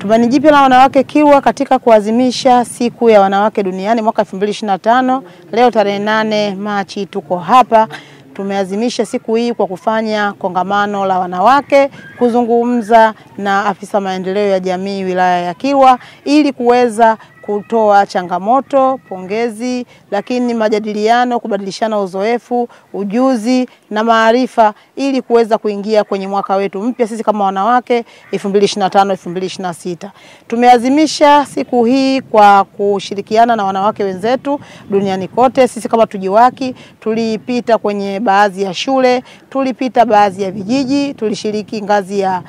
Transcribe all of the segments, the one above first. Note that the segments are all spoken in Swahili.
Tumaini Jipya la Wanawake Kilwa katika kuadhimisha siku ya wanawake duniani mwaka 2025. Leo tarehe 8 Machi tuko hapa. Tumeadhimisha siku hii kwa kufanya kongamano la wanawake, kuzungumza na afisa maendeleo ya jamii wilaya ya Kilwa ili kuweza kutoa changamoto, pongezi, lakini majadiliano, kubadilishana uzoefu, ujuzi na maarifa ili kuweza kuingia kwenye mwaka wetu mpya sisi kama wanawake 2025-2026. Tumeadhimisha siku hii kwa kushirikiana na wanawake wenzetu duniani kote. Sisi kama Tujiwaki tulipita kwenye baadhi ya shule, tulipita baadhi ya vijiji, tulishiriki ngazi ya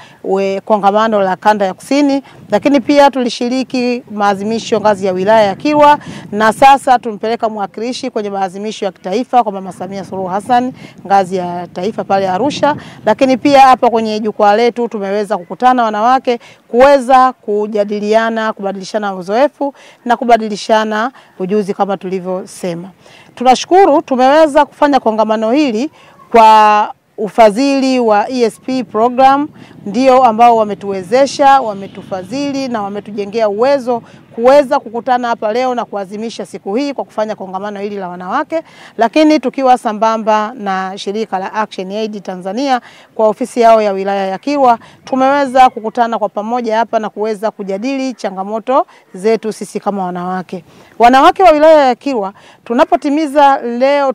kongamano la kanda ya kusini, lakini pia tulishiriki maadhimisho ngazi ya wilaya ya Kilwa, na sasa tumpeleka mwakilishi kwenye maadhimisho ya kitaifa kwa Mama Samia Suluhu Hassan ngazi ya taifa pale Arusha. Lakini pia hapa kwenye jukwaa letu tumeweza kukutana wanawake kuweza kujadiliana, kubadilishana uzoefu na kubadilishana ujuzi kama tulivyosema. Tunashukuru tumeweza kufanya kongamano hili kwa ufadhili wa ESP program, ndio ambao wametuwezesha, wametufadhili na wametujengea uwezo kuweza kukutana hapa leo na kuadhimisha siku hii kwa kufanya kongamano hili la wanawake. Lakini tukiwa sambamba na shirika la Action Aid Tanzania kwa ofisi yao ya wilaya ya Kilwa, tumeweza kukutana kwa pamoja hapa na kuweza kujadili changamoto zetu sisi kama wanawake. Wanawake wa wilaya ya Kilwa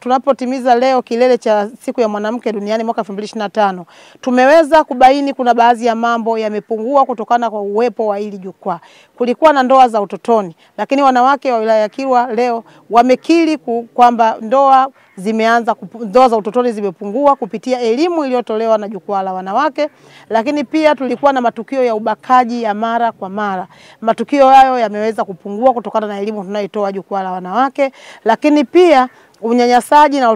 tunapotimiza leo kilele cha siku ya mwanamke duniani mwaka 2025, tumeweza kubaini kuna baadhi ya mambo yamepungua kutokana kwa uwepo wa hili jukwaa. Kulikuwa na ndoa za utotoni, lakini wanawake wa wilaya ya Kilwa leo wamekiri kwamba ndoa za utotoni zimepungua kupitia elimu iliyotolewa na jukwaa la wanawake. Lakini pia tulikuwa na matukio ya ubakaji ya mara kwa mara. Matukio hayo yameweza kupungua kutokana na elimu tunayoitoa jukwaa la wanawake. Lakini pia unyanyasaji na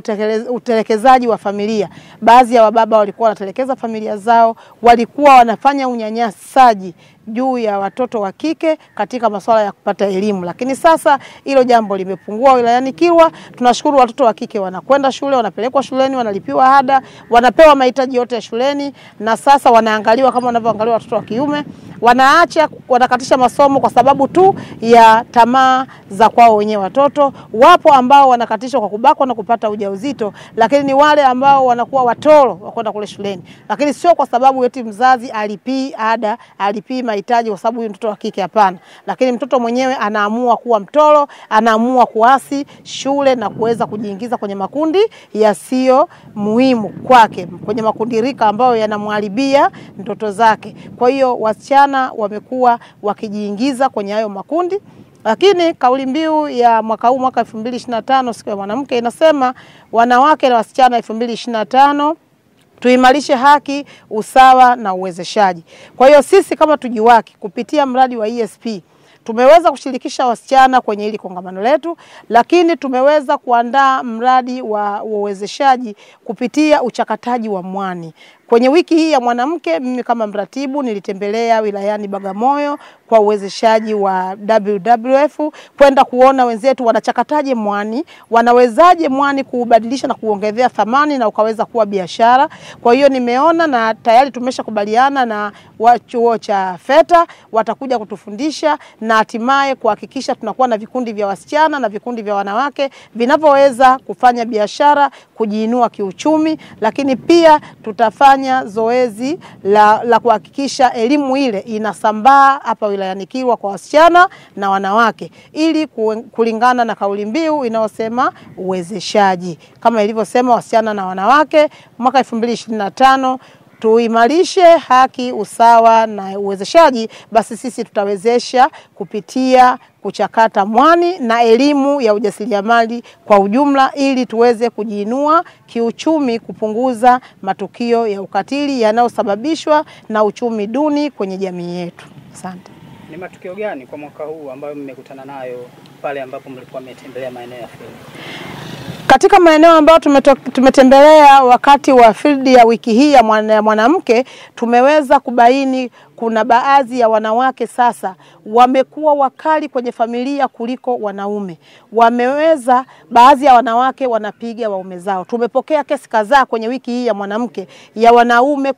utelekezaji wa familia. Baadhi ya wababa walikuwa wanatelekeza familia zao, walikuwa wanafanya unyanyasaji juu ya watoto wa kike katika masuala ya kupata elimu. Lakini sasa hilo jambo limepungua wilayani Kilwa. Tunashukuru watoto wa kike wanakwenda shule, wanapelekwa shuleni, wanalipiwa ada, wanapewa mahitaji yote ya shuleni, na sasa wanaangaliwa kama wanavyoangaliwa watoto wa kiume. Wanakatisha masomo kwa sababu tu ya tamaa za kwao wenyewe watoto. Wapo ambao wanakatishwa kwa kubakwa na kupata ujauzito, lakini ni wale ambao wanakuwa watoro wakwenda kule shuleni. Lakini sio kwa sababu eti mzazi alipii ada, alipii mahitaji kwa sababu huyu mtoto wa kike, hapana. Lakini mtoto mwenyewe anaamua kuwa mtoro, anaamua kuasi shule na kuweza kujiingiza kwenye makundi yasiyo muhimu kwake, kwenye makundi rika ambayo yanamharibia ndoto zake. Kwa hiyo wasichana wamekuwa wakijiingiza kwenye hayo makundi. Lakini kauli mbiu ya mwaka huu, mwaka 2025, siku ya mwanamke, inasema wanawake na wasichana 2025 tuimarishe haki, usawa na uwezeshaji. Kwa hiyo sisi kama Tujiwaki kupitia mradi wa ESP tumeweza kushirikisha wasichana kwenye hili kongamano letu, lakini tumeweza kuandaa mradi wa uwezeshaji kupitia uchakataji wa mwani. Kwenye wiki hii ya mwanamke, mimi kama mratibu nilitembelea wilayani Bagamoyo kwa uwezeshaji wa WWF kwenda kuona wenzetu wanachakataje mwani, wanawezaje mwani kuubadilisha na kuongezea thamani na ukaweza kuwa biashara. Kwa hiyo nimeona na tayari tumeshakubaliana na chuo cha FETA watakuja kutufundisha na hatimaye kuhakikisha tunakuwa na vikundi vya wasichana na vikundi vya wanawake vinavyoweza kufanya biashara, kujiinua kiuchumi. Lakini pia tutafanya zoezi la kuhakikisha elimu ile inasambaa hapa wilayani Kilwa kwa wasichana na wanawake, ili kulingana na kauli mbiu inayosema uwezeshaji. Kama ilivyosema wasichana na wanawake mwaka 2025, tuimarishe haki, usawa na uwezeshaji. Basi sisi tutawezesha kupitia kuchakata mwani na elimu ya ujasiriamali kwa ujumla, ili tuweze kujiinua kiuchumi, kupunguza matukio ya ukatili yanayosababishwa na uchumi duni kwenye jamii yetu. Asante. Ni matukio gani kwa mwaka huu ambayo mmekutana nayo pale ambapo mlikuwa mmetembelea maeneo ya field? Katika maeneo ambayo tumetembelea wakati wa field ya wiki hii ya mwanamke, tumeweza kubaini kuna baadhi ya wanawake sasa wamekuwa wakali kwenye familia kuliko wanaume. Wameweza, baadhi ya wanawake wanapiga waume zao. Tumepokea kesi kadhaa kwenye wiki hii ya mwanamke ya wanaume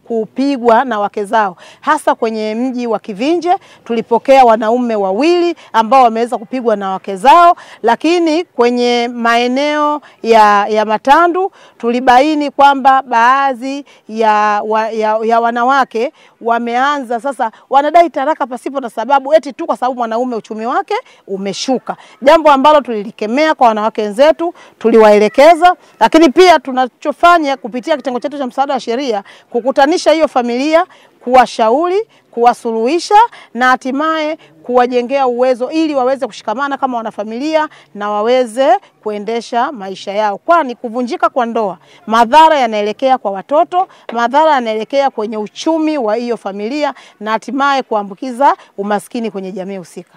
kupigwa na wake zao. Hasa kwenye mji wa Kivinje tulipokea wanaume wawili ambao wameweza kupigwa na wake zao, lakini kwenye maeneo ya Matandu tulibaini kwamba baadhi ya wanawake wameanza sasa wanadai taraka pasipo na sababu, eti tu kwa sababu mwanaume uchumi wake umeshuka. Jambo ambalo tulilikemea kwa wanawake wenzetu, tuliwaelekeza, lakini pia tunachofanya kupitia kitengo chetu cha msaada wa sheria kukutanisha hiyo familia, kuwashauri, kuwasuluhisha na hatimaye kuwajengea uwezo ili waweze kushikamana kama wanafamilia na waweze kuendesha maisha yao. Kwani kuvunjika kwa ndoa, madhara yanaelekea kwa watoto, madhara yanaelekea kwenye uchumi wa hiyo familia na hatimaye kuambukiza umaskini kwenye jamii husika.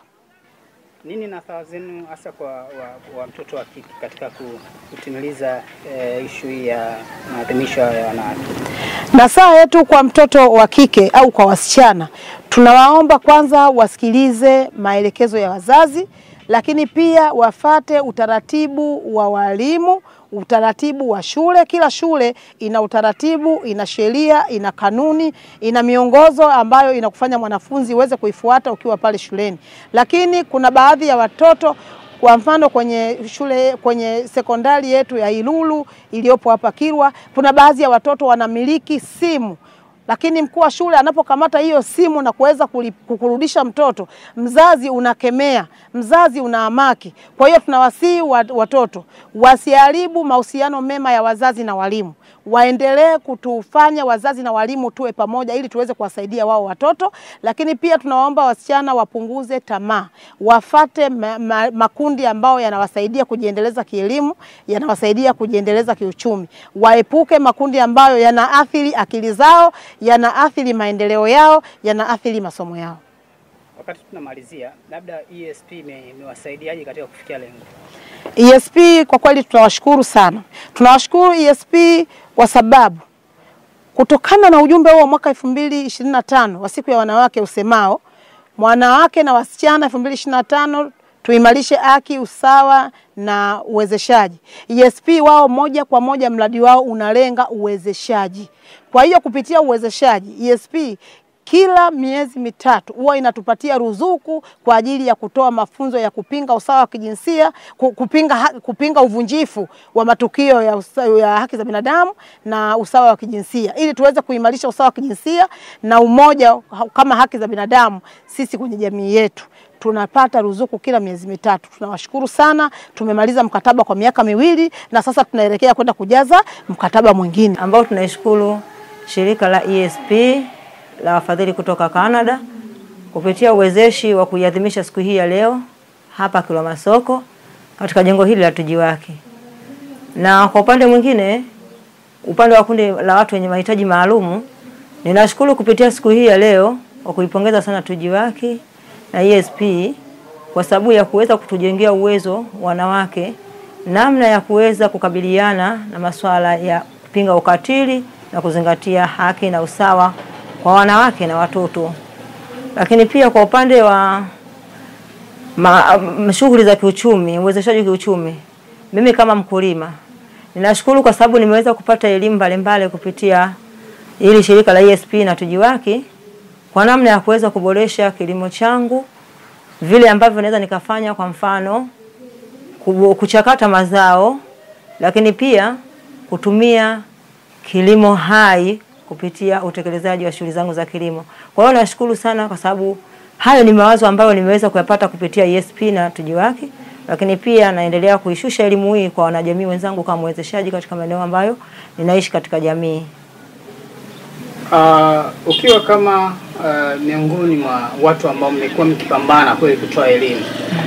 Nini nasaha zenu hasa kwa mtoto wa kike katika kutimiliza ishu ya maadhimisho ya wanawake? Nasaha yetu kwa mtoto wa kike au kwa wasichana, tunawaomba kwanza wasikilize maelekezo ya wazazi, lakini pia wafate utaratibu wa walimu, utaratibu wa shule. Kila shule ina utaratibu, ina sheria, ina kanuni, ina miongozo ambayo inakufanya mwanafunzi uweze kuifuata ukiwa pale shuleni. Lakini kuna baadhi ya watoto, kwa mfano kwenye sekondari yetu ya Ilulu iliyopo hapa Kilwa, kuna baadhi ya watoto wanamiliki simu. Lakini mkuu wa shule anapokamata hiyo simu na kuweza kukurudisha mtoto, mzazi unakemea, mzazi unaamaki. Kwa hiyo tunawasihi watoto wasiharibu mahusiano mema ya wazazi na walimu. Waendelee kutufanya wazazi na walimu tuwe pamoja ili tuweze kuwasaidia wao watoto. Lakini pia tunawaomba wasichana wapunguze tamaa. Wafate makundi ambao yanawasaidia kujiendeleza kielimu, yanawasaidia kujiendeleza kiuchumi. Waepuke makundi ambayo yanaathiri akili zao, yanaathiri maendeleo yao, yanaathiri masomo yao. Wakati tunamalizia, labda ESP imewasaidiaje katika kufikia lengo? ESP kwa kweli tunawashukuru sana. Tunawashukuru ESP kwa sababu kutokana na ujumbe wa mwaka 2025 wa siku ya wanawake usemao, wanawake na wasichana 2025 tuimarishe haki, usawa na uwezeshaji. ESP wao moja kwa moja mradi wao unalenga uwezeshaji. Kwa hiyo kupitia uwezeshaji, ESP kila miezi mitatu huwa inatupatia ruzuku kwa ajili ya kutoa mafunzo ya kupinga usawa wa kijinsia, kupinga uvunjifu wa matukio ya haki za binadamu na usawa wa kijinsia, ili tuweze kuimarisha usawa wa kijinsia na umoja kama haki za binadamu. Sisi kwenye jamii yetu tunapata ruzuku kila miezi mitatu. Tunawashukuru sana. Tumemaliza mkataba kwa miaka 2 na sasa tunaelekea kwenda kujaza mkataba mwingine ambao tunaishukuru shirika la ESP la wafadhili kutoka Canada kupitia uwezeshi wa kuiadhimisha siku hii ya leo hapa Kilwa Masoko katika jengo hili la Tujiwake. Na kwa upande mwingine, upande wa kundi la watu wenye mahitaji maalumu, ninashukuru kupitia siku hii ya leo kwa kuipongeza sana Tujiwake na ESP kwa sababu ya kuweza kutujengea uwezo wanawake namna ya kuweza kukabiliana na masuala ya kupinga ukatili na kuzingatia haki na usawa kwa wanawake na watoto. Lakini pia kwa upande wa shughuli za kiuchumi, uwezeshaji kiuchumi, mimi kama mkulima ninashukuru kwa sababu nimeweza kupata elimu mbalimbali kupitia hili shirika la ESP na Tujiwake kwa namna ya kuweza kuboresha kilimo changu, vile ambavyo naweza nikafanya, kwa mfano kuchakata mazao, lakini pia kutumia kilimo hai kupitia utekelezaji wa shughuli zangu za kilimo. Kwa hiyo nashukuru sana kwa sababu hayo ni mawazo ambayo nimeweza kuyapata kupitia ESP na Tujiwake, lakini pia naendelea kuishusha elimu hii kwa wanajamii wenzangu kama mwezeshaji katika maeneo ambayo ninaishi katika jamii. Ukiwa kama miongoni mwa watu ambao mmekuwa mkipambana kweli kutoa elimu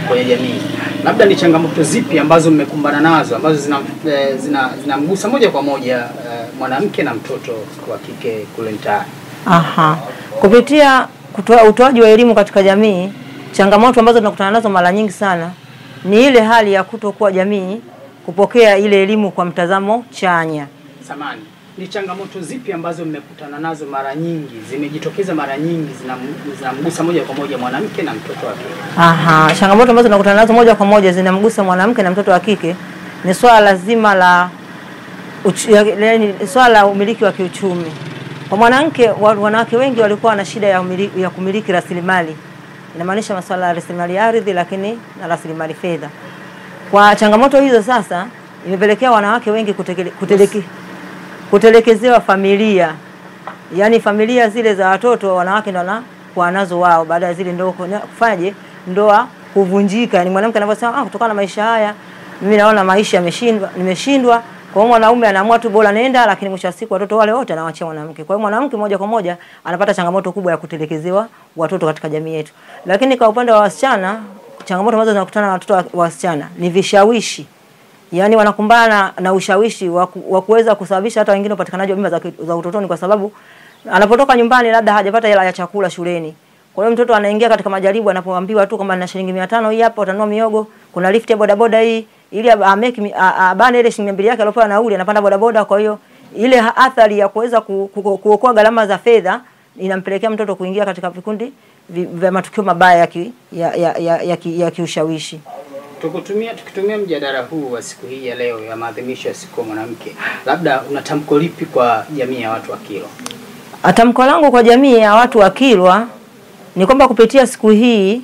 kwenye jamii, labda ni changamoto zipi ambazo mmekumbana nazo ambazo zinamgusa moja kwa moja mwanamke na mtoto wa kike kule mtaani? Kupitia utoaji wa elimu katika jamii, changamoto ambazo tunakutana nazo mara nyingi sana ni ile hali ya kutokuwa jamii kupokea ile elimu kwa mtazamo chanya. ni changamoto zipi ambazo mmekutana nazo mara nyingi, zimejitokeza mara nyingi, zinamgusa moja kwa moja mwanamke na mtoto wa kike? Changamoto ambazo tunakutana nazo moja kwa moja zinamgusa mwanamke na mtoto wa kike ni swala lazima la swala la umiliki wa kiuchumi. Kwa mwanamke, wanawake wengi walikuwa na shida ya kumiliki rasilimali. Inamaanisha masuala ya rasilimali ardhi, lakini na rasilimali fedha. Kwa changamoto hizo sasa imepelekea wanawake wengi kutelekezewa familia. Yaani familia zile za watoto wanawake ndio wanakuwa nazo wao baada ya zile ndoa kufanyaje ndoa kuvunjika. Yaani mwanamke anavyosema kutokana na maisha haya mimi naona maisha nimeshindwa. Kwa hiyo mwanaume anaamua tu bora nenda, lakini mwisho wa siku watoto wale wote anawaachia mwanamke. Kwa hiyo mwanamke moja kwa moja anapata changamoto kubwa ya kutelekezewa watoto katika jamii yetu. Lakini kwa upande wa wasichana, changamoto ambazo zinakutana na watoto wa wasichana ni vishawishi. Yaani wanakumbana na ushawishi wa kuweza kusababisha hata wengine upatikanaji wa mimba za utotoni, kwa sababu anapotoka nyumbani labda hajapata hela ya chakula shuleni. Kwa hiyo mtoto anaingia katika majaribu anapoambiwa tu kama na shilingi 500 hii hapa utanunua miogo, kuna lift ya bodaboda hii, ili abane ile shilingi 200 yake aliyopewa nauli, anapanda bodaboda. Kwa hiyo ile athari ya kuweza kuokoa gharama za fedha inampelekea mtoto kuingia katika vikundi vya matukio mabaya ya kiushawishi. Tukitumia mjadala huu wa siku hii ya leo ya maadhimisho ya siku ya mwanamke, labda una tamko lipi kwa jamii ya watu wa Kilwa? Tamko langu kwa jamii ya watu wa Kilwa ni kwamba kupitia siku hii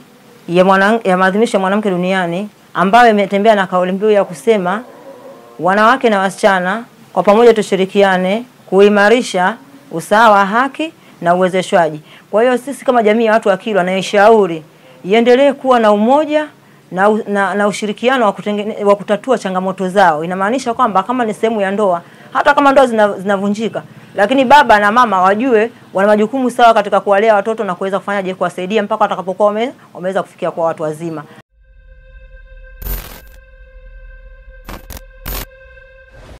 ya maadhimisho ya mwanamke duniani, ambayo imetembea na kauli mbiu ya kusema wanawake na wasichana kwa pamoja tushirikiane kuimarisha usawa, haki na uwezeshwaji. Kwa hiyo sisi kama jamii ya watu wa Kilwa naishauri iendelee kuwa na umoja na ushirikiano wa kutatua changamoto zao. Inamaanisha kwamba kama ni sehemu ya ndoa, hata kama ndoa zinavunjika, lakini baba na mama wajue wana majukumu sawa katika kuwalea watoto na kuweza kufanyaje kuwasaidia mpaka watakapokuwa wameweza kufikia kwa watu wazima.